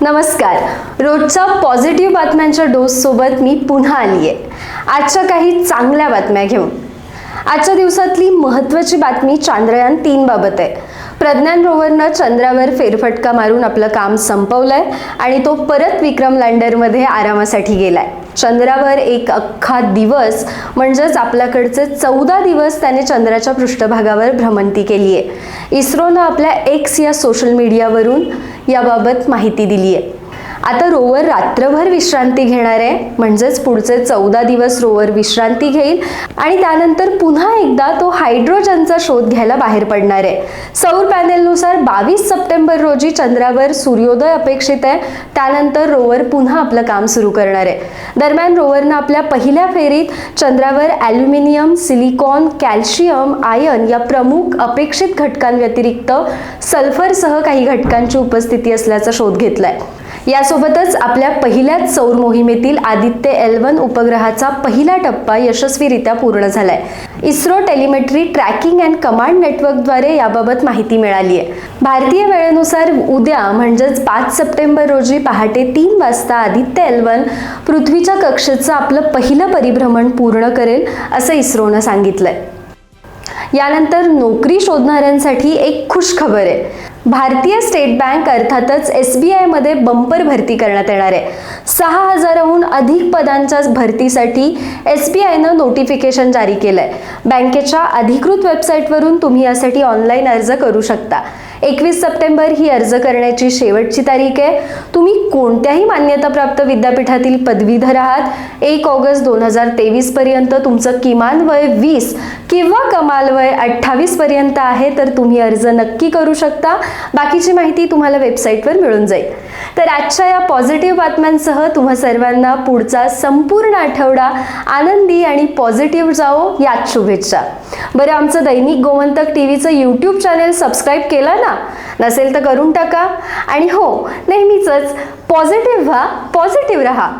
नमस्कार. रोजच्या पॉझिटिव्ह बातम्यांच्या डोस सोबत मी पुन्हा आली आहे. आजच्या काही चांगल्या बातम्या घेऊन. आजच्या दिवसातली महत्त्वाची बातमी चांद्रयान 3 बाबत आहे. प्रज्ञान रोवरनं चंद्रावर फेरफटका मारून आपलं काम संपवलंय आणि तो परत विक्रम लँडरमध्ये आरामासाठी गेलाय. चंद्रावर एक अख्खा दिवस म्हणजेच आपल्याकडचे 14 दिवस त्याने चंद्राच्या पृष्ठभागावर भ्रमंती केली आहे. इस्रोनं आपल्या एक्स या सोशल मीडियावरून याबाबत माहिती दिली आहे. आता रोवर रात्रभर विश्रांती घेणार आहे, म्हणजेच पुढचे 14 दिवस रोवर विश्रांती घेईल आणि त्यानंतर पुन्हा एकदा तो हायड्रोजनचा शोध घ्यायला बाहेर पडणार आहे. सौर पॅनेलनुसार 22 सप्टेंबर रोजी चंद्रावर सूर्योदय अपेक्षित आहे. त्यानंतर रोवर पुन्हा आपलं काम सुरू करणार आहे. दरम्यान रोवरनं आपल्या पहिल्या फेरीत चंद्रावर ॲल्युमिनियम, सिलिकॉन, कॅल्शियम, आयर्न या प्रमुख अपेक्षित घटकांव्यतिरिक्त सल्फरसह काही घटकांची उपस्थिती असल्याचा शोध घेतलाय. यासोबतच आपल्या पहिल्याच सौर मोहिमेतील आदित्य L1 उपग्रहाचा पहिला टप्पा यशस्वीरित्या पूर्ण झालाय. ISRO telemetry tracking and command नेटवर्कद्वारे याबाबत माहिती मिळाली आहे. भारतीय वेळेनुसार उद्या म्हणजेच 5 सप्टेंबर रोजी पहाटे 3 वाजता आदित्य L1 पृथ्वीच्या कक्षेचं आपलं पहिलं परिभ्रमण पूर्ण करेल असं इस्रोनं सांगितलंय. यानंतर नोकरी शोधणाऱ्यांसाठी एक खुश खबर आहे. भारतीय स्टेट बँक अर्थातच SBI मध्ये बंपर भरती करण्यात येणार आहे. 6,000हून अधिक पदांच्या भरतीसाठी SBIनं नोटिफिकेशन जारी केलंय. बँकेच्या अधिकृत वेबसाईटवरून तुम्ही यासाठी ऑनलाईन अर्ज करू शकता. 21 सप्टेंबर ही अर्ज करण्याची शेवटची तारीख आहे. तुम्ही कोणत्याही मान्यताप्राप्त विद्यापीठातील पदवीधर आहात. 1 ऑगस्ट 2023 पर्यंत तुमचं किमान वय 20 किंवा कमाल वय 28 पर्यंत आहे, तर तुम्ही अर्ज नक्की करू शकता. बाकीची माहिती तुम्हाला वेबसाईटवर मिळून जाईल. तर आजच्या या पॉझिटिव्ह बातम्यांसह तुम्हा सर्वांना पुढचा संपूर्ण आठवडा आनंदी आणि पॉझिटिव्ह जाओ याच शुभेच्छा. बरं, आमचं दैनिक गोमंतक टीव्हीचं YouTube चॅनेल सबस्क्राईब केलं ना? नसेल तर करून टाका. आणि हो, नेहमीच पॉझिटिव्ह व्हा, पॉझिटिव्ह राहा.